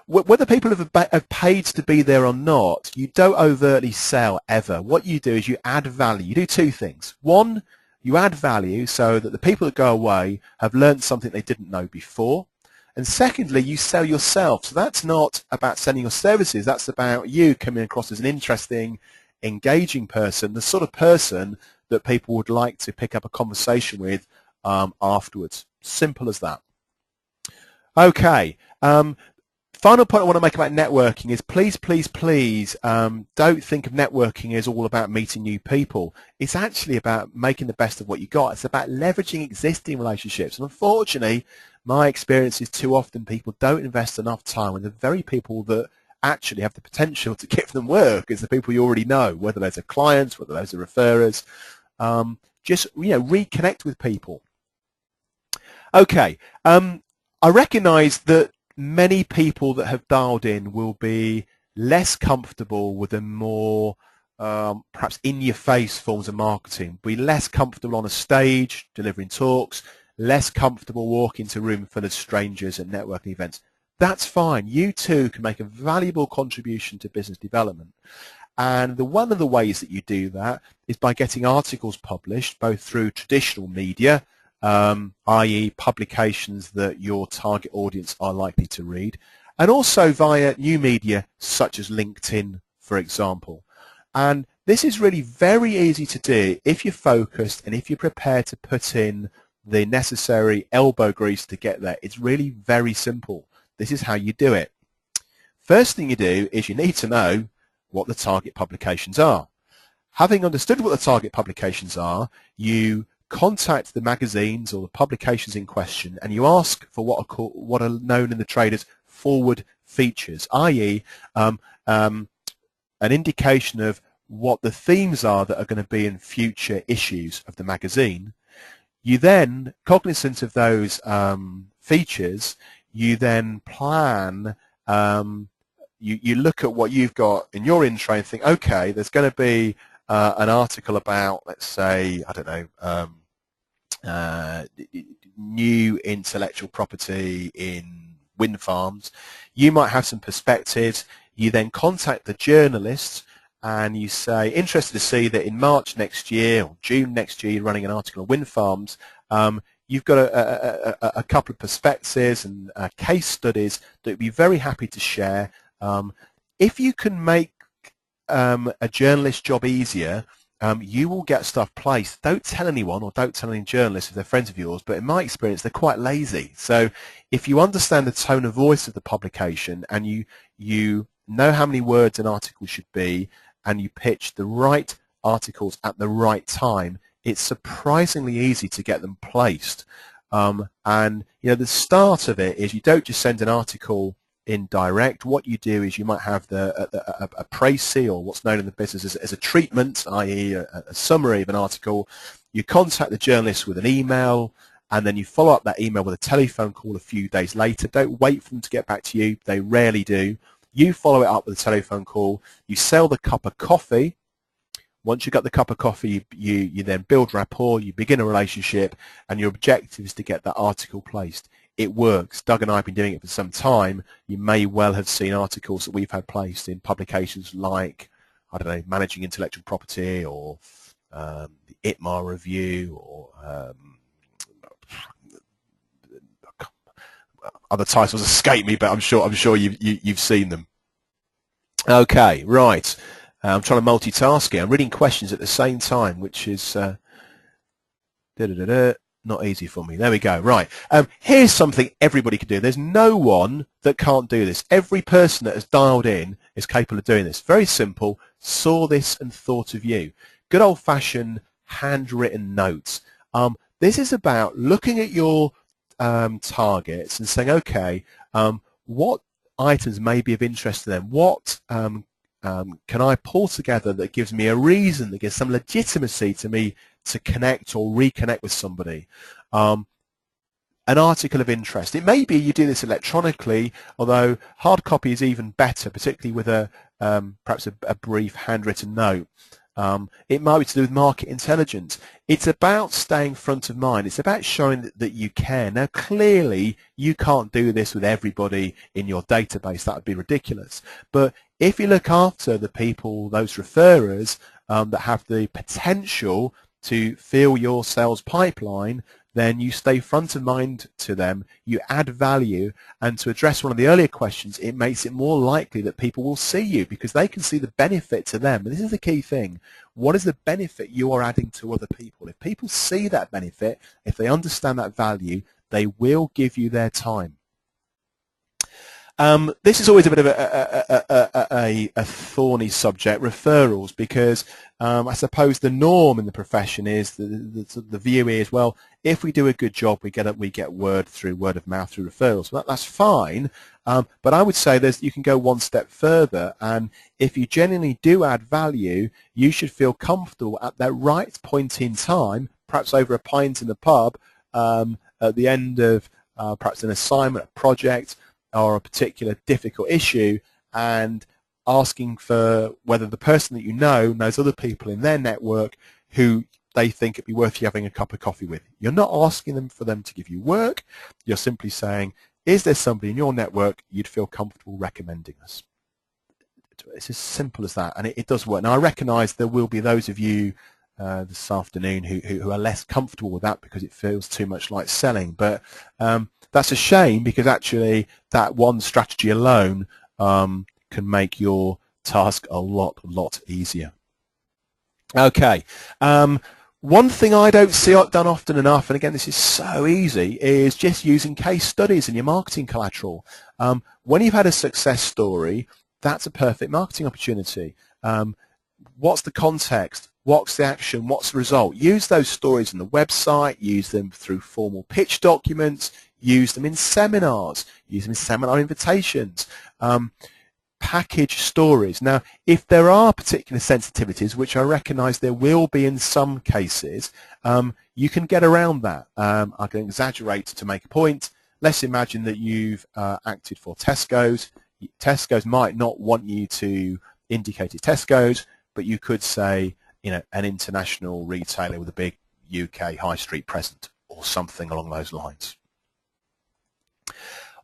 Whether people have paid to be there or not, you don't overtly sell ever. What you do is you add value. You do two things. One, you add value so that the people that go away have learned something they didn't know before. And secondly, you sell yourself. So that's not about selling your services. That's about you coming across as an interesting, engaging person, the sort of person that people would like to pick up a conversation with afterwards. Simple as that. Okay. Final point I want to make about networking is please, please, please don't think of networking as all about meeting new people. It's actually about making the best of what you got. It's about leveraging existing relationships. And unfortunately, my experience is too often people don't invest enough time in the very people that actually have the potential to give them work. It's the people you already know, whether those are clients, whether those are referrers. Just reconnect with people. Okay, I recognise that many people that have dialed in will be less comfortable with the more perhaps in-your-face forms of marketing, be less comfortable on a stage delivering talks, less comfortable walking into a room full of strangers at networking events. That's fine. You too can make a valuable contribution to business development. And one of the ways that you do that is by getting articles published, both through traditional media, i.e. publications that your target audience are likely to read, and also via new media such as LinkedIn, for example. And this is really very easy to do if you're focused and if you're prepared to put in the necessary elbow grease to get there. It's really very simple. This is how you do it. First thing you do is you need to know what the target publications are. Having understood what the target publications are, you contact the magazines or the publications in question and you ask for what are known in the trade as forward features, i.e. an indication of what the themes are that are going to be in future issues of the magazine. You then, cognizant of those features, you then plan, you look at what you've got in your intro and think, okay, there's going to be an article about, let's say, I don't know, new intellectual property in wind farms. You might have some perspectives. You then contact the journalist and you say, interested to see that in March next year or June next year, you're running an article on wind farms. You've got a couple of perspectives and case studies that you'd be very happy to share. If you can make a journalist's job easier, you will get stuff placed. Don't tell anyone or don't tell any journalists if they're friends of yours, but in my experience, they're quite lazy. So if you understand the tone of voice of the publication and you know how many words an article should be and you pitch the right articles at the right time, it's surprisingly easy to get them placed. And you know, the start of it is you don't just send an article in direct. What you do is you might have a précis, or what's known in the business as a treatment, i.e. a summary of an article. You contact the journalist with an email, and then you follow up that email with a telephone call a few days later. Don't wait for them to get back to you. They rarely do. You follow it up with a telephone call. You sell the cup of coffee. Once you've got the cup of coffee, you then build rapport, you begin a relationship, and your objective is to get that article placed. It works. Doug and I have been doing it for some time. You may well have seen articles that we've had placed in publications like, I don't know, Managing Intellectual Property, or the ITMA Review, or other titles escape me, but I'm sure you've seen them. Okay, right. I'm trying to multitask here. I'm reading questions at the same time, which is not easy for me. There we go. Right. Here's something everybody can do. There's no one that can't do this. Every person that has dialed in is capable of doing this. Very simple. Saw this and thought of you. Good old-fashioned handwritten notes. This is about looking at your targets and saying, okay, what items may be of interest to them? What can I pull together that gives me a reason, that gives some legitimacy to me to connect or reconnect with somebody? An article of interest. It may be you do this electronically, although hard copy is even better, particularly with perhaps a brief handwritten note. It might be to do with market intelligence. It's about staying front of mind. It's about showing that you care. Now, clearly, you can't do this with everybody in your database. That would be ridiculous. But if you look after the people, those referrers that have the potential to fill your sales pipeline, then you stay front of mind to them, you add value, and to address one of the earlier questions, it makes it more likely that people will see you because they can see the benefit to them. And this is the key thing. What is the benefit you are adding to other people? If people see that benefit, if they understand that value, they will give you their time. This is always a bit of a thorny subject, referrals, because I suppose the norm in the profession is the view is, well, if we do a good job, we get word of mouth through referrals. Well, that's fine, but I would say you can go one step further, and if you genuinely do add value, you should feel comfortable at that right point in time, perhaps over a pint in the pub, at the end of perhaps an assignment, a project, or a particular difficult issue, and asking for whether the person that you know knows other people in their network who they think it'd be worth you having a cup of coffee with. You're not asking them for them to give you work. You're simply saying, is there somebody in your network you'd feel comfortable recommending us? It's as simple as that, and it does work. Now, I recognise there will be those of you this afternoon who are less comfortable with that because it feels too much like selling, but that's a shame, because actually that one strategy alone can make your task a lot easier. Okay, One thing I don't see done often enough, and again this is so easy, is just using case studies in your marketing collateral. When you've had a success story, that's a perfect marketing opportunity. What's the context? What's the action? What's the result? Use those stories on the website, use them through formal pitch documents, use them in seminars, use them in seminar invitations. Package stories. Now, if there are particular sensitivities, which I recognise there will be in some cases, you can get around that. I can exaggerate to make a point. Let's imagine that you've acted for Tesco's. Tesco's might not want you to indicate it's Tesco's, but you could say, you know, an international retailer with a big UK high street presence or something along those lines.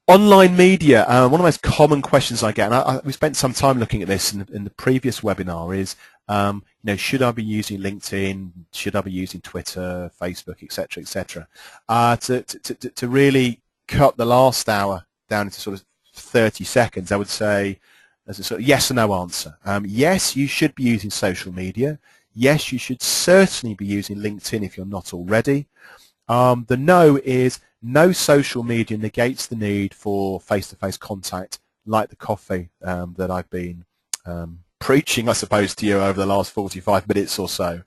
Online media, one of the most common questions I get, and we spent some time looking at this in the previous webinar, is, you know, should I be using LinkedIn? Should I be using Twitter, Facebook, etc., etc.? To really cut the last hour down into sort of 30 seconds, I would say, as a sort of yes or no answer. Yes, you should be using social media. Yes, you should certainly be using LinkedIn if you're not already. The no is no social media negates the need for face-to-face contact, like the coffee that I've been preaching, I suppose, to you over the last 45 minutes or so.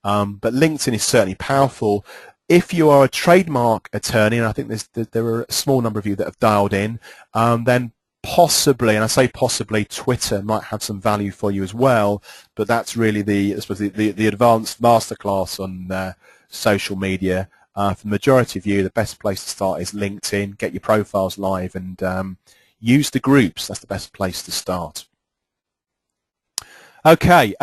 But LinkedIn is certainly powerful. If you are a trademark attorney, and I think there are a small number of you that have dialed in, then possibly, and I say possibly, Twitter might have some value for you as well. But that's really the advanced masterclass on social media. For the majority of you, the best place to start is LinkedIn. Get your profiles live and use the groups. That's the best place to start. Okay,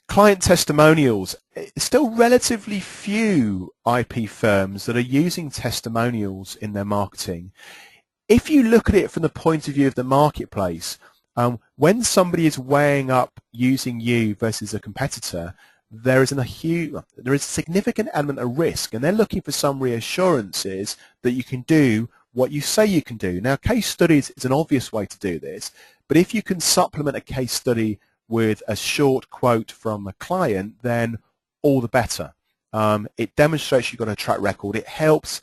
client testimonials. Still relatively few IP firms that are using testimonials in their marketing. If you look at it from the point of view of the marketplace, when somebody is weighing up using you versus a competitor, there is a significant element of risk, and they're looking for some reassurances that you can do what you say you can do. Now, case studies is an obvious way to do this, but if you can supplement a case study with a short quote from a client, then all the better. It demonstrates you've got a track record. It helps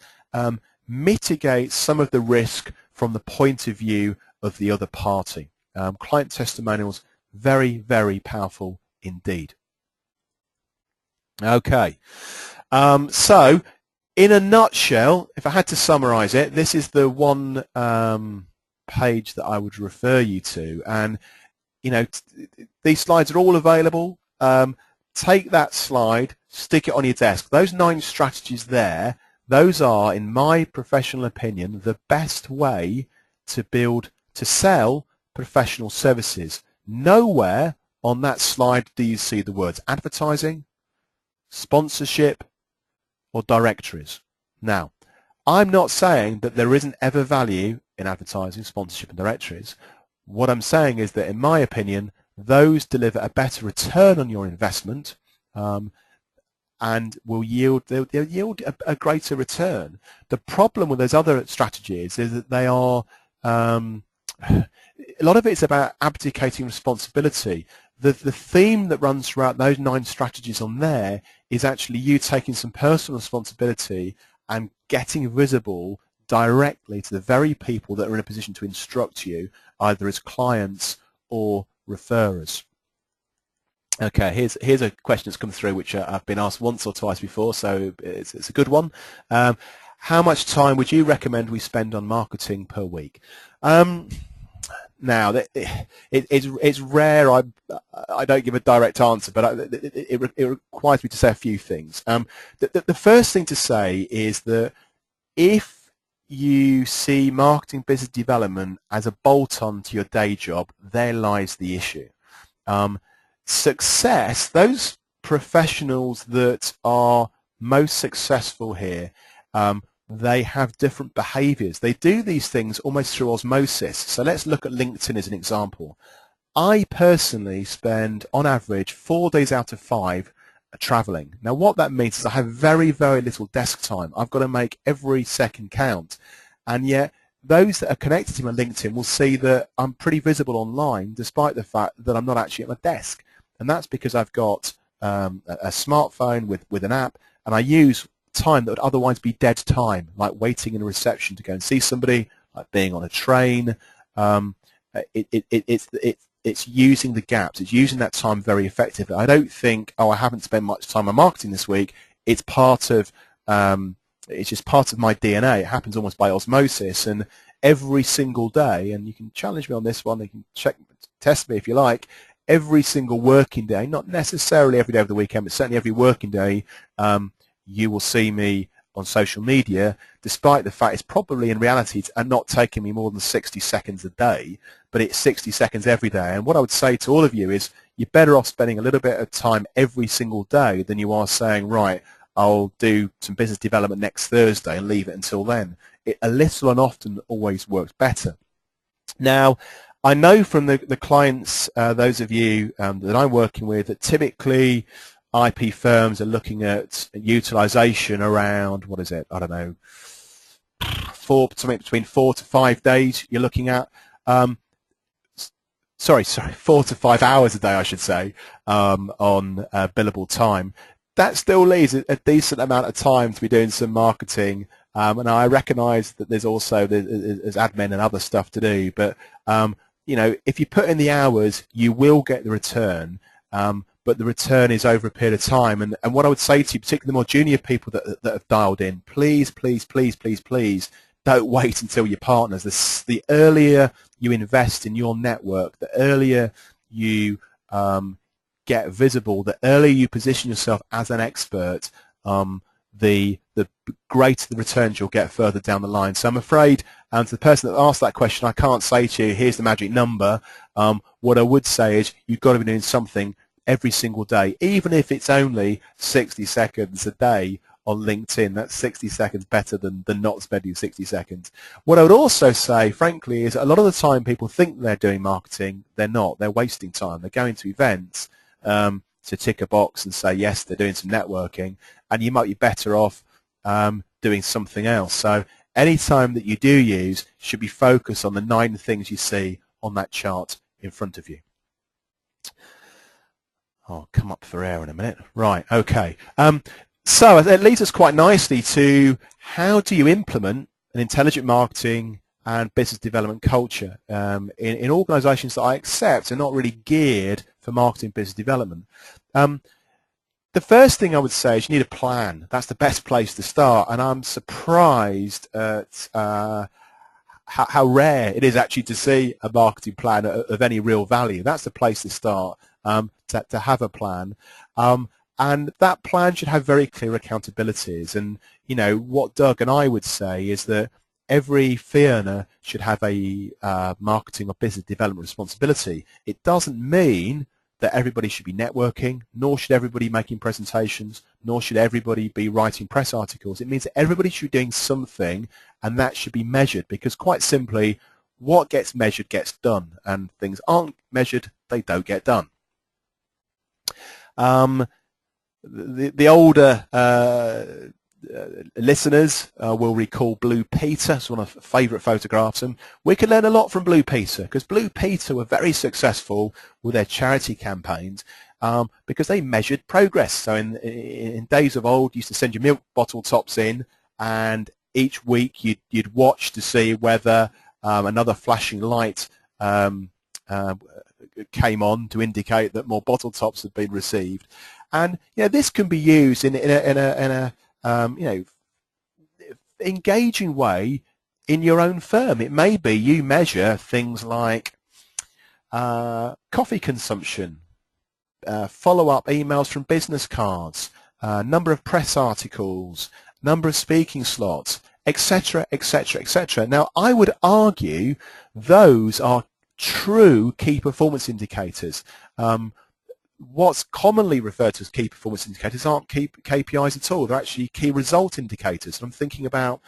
mitigate some of the risk from the point of view of the other party. Client testimonials, very, very powerful indeed. Okay, so in a nutshell, if I had to summarize it, this is the one page that I would refer you to, and you know, these slides are all available. Take that slide, stick it on your desk. Those 9 strategies there, those are, in my professional opinion, the best way to sell professional services. Nowhere on that slide do you see the words advertising, sponsorship, or directories. Now, I'm not saying that there isn't ever value in advertising, sponsorship, and directories. What I'm saying is that, in my opinion, those deliver a better return on your investment and will yield a greater return. The problem with those other strategies is that they are a lot of it's about abdicating responsibility. The theme that runs throughout those 9 strategies on there is actually you taking some personal responsibility and getting visible directly to the very people that are in a position to instruct you, either as clients or referrers. Okay, here's a question that's come through which I've been asked once or twice before, so it's a good one. How much time would you recommend we spend on marketing per week? Now, it's rare I don't give a direct answer, but it requires me to say a few things. The first thing to say is that if you see marketing business development as a bolt-on to your day job, there lies the issue. Success, those professionals that are most successful here, they have different behaviors. They do these things almost through osmosis. So let's look at LinkedIn as an example. I personally spend, on average, 4 days out of 5 traveling. Now, what that means is I have very, very little desk time. I've got to make every second count. And yet, those that are connected to my LinkedIn will see that I'm pretty visible online, despite the fact that I'm not actually at my desk. And that's because I've got a smartphone with an app, and I use time that would otherwise be dead time, like waiting in a reception to go and see somebody, like being on a train. It's using the gaps. It's using that time very effectively. I don't think, oh, I haven't spent much time on marketing this week. It's part of, it's just part of my DNA. It happens almost by osmosis, and every single day, and you can challenge me on this one, you can test me if you like, every single working day, not necessarily every day of the weekend, but certainly every working day, you will see me on social media, despite the fact it's probably in reality it's not taking me more than 60 seconds a day, but it's 60 seconds every day. And what I would say to all of you is you're better off spending a little bit of time every single day than you are saying, right, I'll do some business development next Thursday and leave it until then. A little and often always works better. Now, I know from the clients, those of you that I'm working with, that typically IP firms are looking at utilization around, what is it, I don't know, something between 4 to 5 days you're looking at. Sorry, 4 to 5 hours a day, I should say, on billable time. That still leaves a decent amount of time to be doing some marketing, and I recognise that there's also there's admin and other stuff to do. But you know, if you put in the hours, you will get the return. But the return is over a period of time. And what I would say to you, particularly the more junior people that have dialed in, please, please, please, please, please, don't wait until your partners. The earlier you invest in your network, the earlier you get visible, the earlier you position yourself as an expert, the greater the returns you'll get further down the line. So I'm afraid, to the person that asked that question, I can't say to you, here's the magic number. What I would say is you've got to be doing something every single day, even if it's only 60 seconds a day on LinkedIn. That's 60 seconds better than not spending 60 seconds. What I would also say, frankly, is a lot of the time people think they're doing marketing. They're not. They're wasting time. They're going to events to tick a box and say, yes, they're doing some networking, and you might be better off doing something else. So any time that you do use should be focused on the 9 things you see on that chart in front of you. I'll come up for air in a minute. Right, okay. So it leads us quite nicely to how do you implement an intelligent marketing and business development culture in organisations that I accept are not really geared for marketing business development. The first thing I would say is you need a plan. That's the best place to start, and I'm surprised at how rare it is actually to see a marketing plan of any real value. That's the place to start, to have a plan. And that plan should have very clear accountabilities. And, you know, what Doug and I would say is that every fee earner should have a marketing or business development responsibility. It doesn't mean that everybody should be networking, nor should everybody making presentations, nor should everybody be writing press articles. It means that everybody should be doing something, and that should be measured, because quite simply, what gets measured gets done, and things aren't measured, they don't get done. The older listeners will recall Blue Peter. It's one of my favourite photographs, and we can learn a lot from Blue Peter, because Blue Peter were very successful with their charity campaigns because they measured progress. So in days of old, you used to send your milk bottle tops in, and each week you'd watch to see whether another flashing light came on to indicate that more bottle tops had been received. And this can be used in a engaging way in your own firm. It may be you measure things like coffee consumption, follow-up emails from business cards, number of press articles, number of speaking slots, etc., etc., etc. Now, I would argue those are true key performance indicators. What's commonly referred to as key performance indicators aren't KPIs at all. They're actually key result indicators. I'm thinking about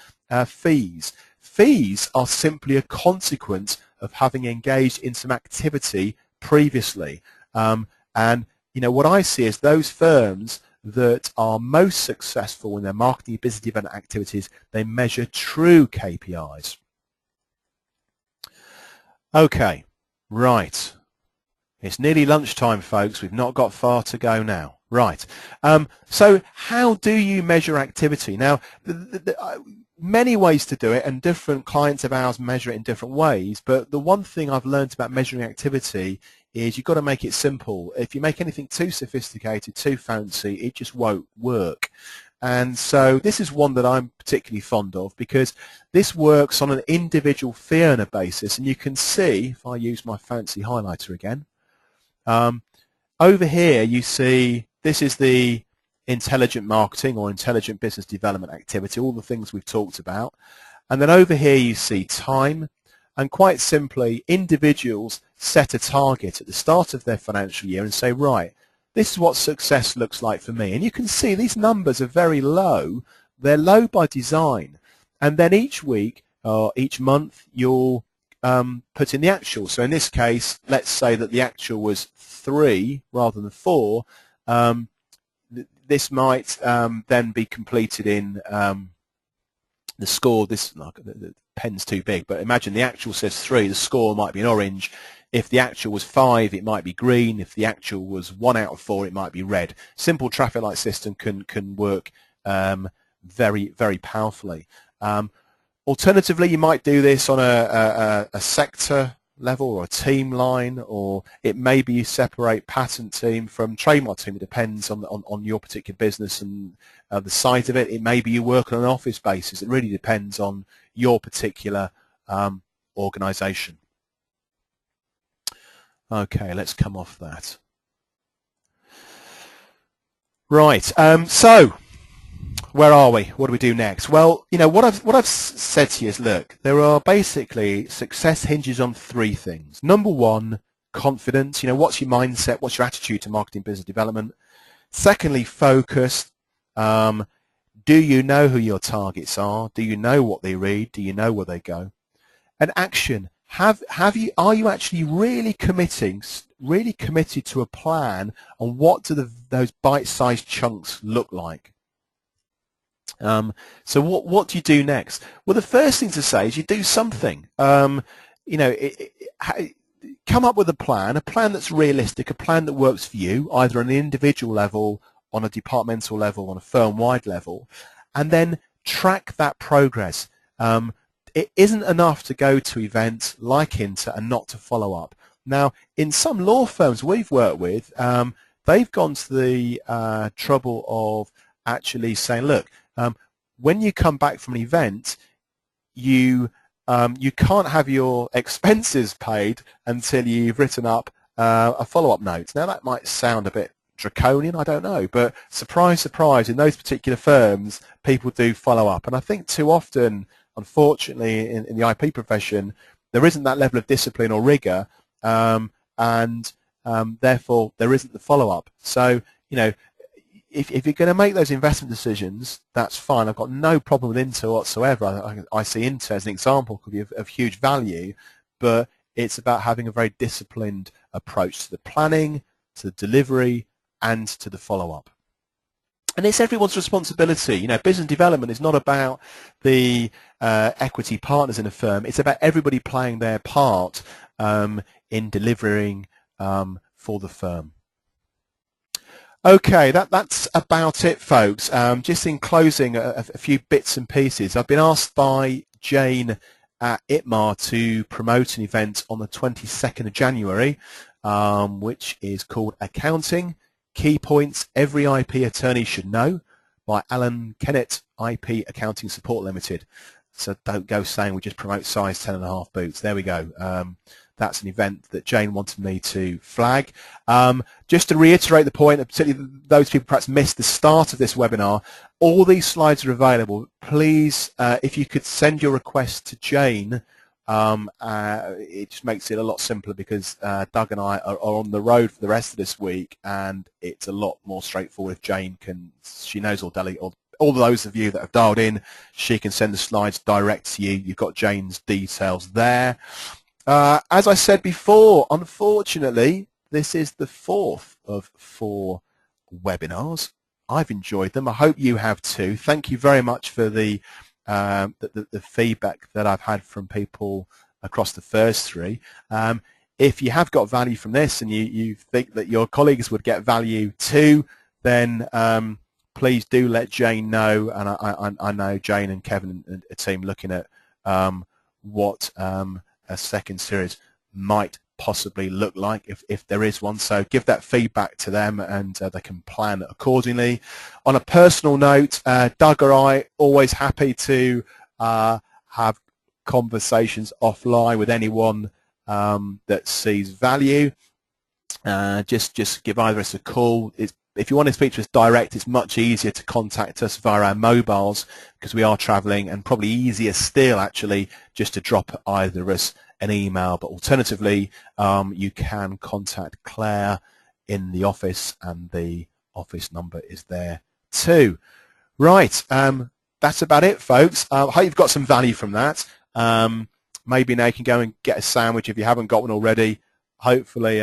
fees. Fees are simply a consequence of having engaged in some activity previously. And what I see is those firms that are most successful in their marketing and business development activities, they measure true KPIs. Okay, right. It's nearly lunchtime, folks. We've not got far to go now. Right. So how do you measure activity? Now, many ways to do it, and different clients of ours measure it in different ways, but the one thing I've learned about measuring activity is you've got to make it simple. If you make anything too sophisticated, too fancy, it just won't work. And so this is one that I'm particularly fond of because this works on an individual fee earner basis, and you can see, if I use my fancy highlighter again, over here you see this is the intelligent marketing or intelligent business development activity, all the things we've talked about. And then over here you see time, and quite simply individuals set a target at the start of their financial year and say, right, this is what success looks like for me. And you can see these numbers are very low. They're low by design. And then each week or each month you'll put in the actual. So in this case, let's say that the actual was 3 rather than 4. This might then be completed in the score. This the pen's too big, but imagine the actual says 3. The score might be in orange. If the actual was 5, it might be green. If the actual was 1 out of 4, it might be red. Simple traffic light system can work very, very powerfully. Alternatively, you might do this on a sector level or a team line, or it may be you separate patent team from trademark team. It depends on your particular business and the size of it. It may be you work on an office basis. It really depends on your particular organization. Okay, let's come off that. Right, so where are we? What do we do next? Well, you know, what I've said to you is, look, there are basically success hinges on 3 things. Number 1, confidence. You know, what's your mindset? What's your attitude to marketing, business development? Secondly, focus. Do you know who your targets are? Do you know what they read? Do you know where they go? And action. Are you actually really committed to a plan, and what do those bite-sized chunks look like? So what do you do next? Well, the first thing to say is you do something. You know, come up with a plan that's realistic, a plan that works for you, either on an individual level, on a departmental level, on a firm-wide level, and then track that progress. It isn't enough to go to events like Inter and not to follow up. Now, in some law firms we've worked with, they've gone to the trouble of actually saying, look, when you come back from an event, you can't have your expenses paid until you've written up a follow-up note. Now, that might sound a bit draconian, I don't know, but surprise, surprise, in those particular firms, people do follow up. And I think too often, unfortunately, in the IP profession, there isn't that level of discipline or rigor, and therefore there isn't the follow-up. So, you know, if you're going to make those investment decisions, that's fine. I've got no problem with Inter whatsoever. I see Inter as an example could be of huge value, but it's about having a very disciplined approach to the planning, to the delivery, and to the follow-up. And it's everyone's responsibility. You know, business development is not about the equity partners in a firm. It's about everybody playing their part in delivering for the firm. Okay, that's about it, folks. Just in closing, a few bits and pieces. I've been asked by Jane at ITMAR to promote an event on the 22nd of January, which is called Accounting Key Points Every IP Attorney Should Know by Alan Kennett IP Accounting Support Limited. So don't go saying we just promote size 10.5 boots. There we go. That's an event that Jane wanted me to flag. Just to reiterate the point, particularly those people perhaps missed the start of this webinar, all these slides are available. Please, if you could send your request to Jane, it just makes it a lot simpler because Doug and I are on the road for the rest of this week, and it's a lot more straightforward if Jane can, she knows all those of you that have dialed in, she can send the slides direct to you. You've got Jane's details there. As I said before, unfortunately, this is the 4th of 4 webinars. I've enjoyed them. I hope you have too. Thank you very much for the feedback that I've had from people across the first 3. If you have got value from this and you think that your colleagues would get value too, then please do let Jane know, and I know Jane and Kevin and a team looking at what a second series might possibly look like if there is one. So give that feedback to them, and they can plan accordingly. On a personal note, Doug or I always happy to have conversations offline with anyone that sees value. Just give either of us a call. If you want to speak to us direct, it's much easier to contact us via our mobiles because we are travelling, and probably easier still actually just to drop either of us an email. But alternatively, you can contact Claire in the office, and the office number is there too. Right, that's about it, folks. I hope you've got some value from that. Maybe now you can go and get a sandwich if you haven't got one already. Hopefully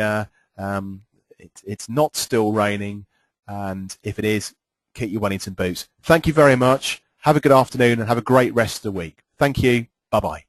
it's not still raining, and if it is, keep your Wellington boots. Thank you very much. Have a good afternoon and have a great rest of the week. Thank you. Bye-bye.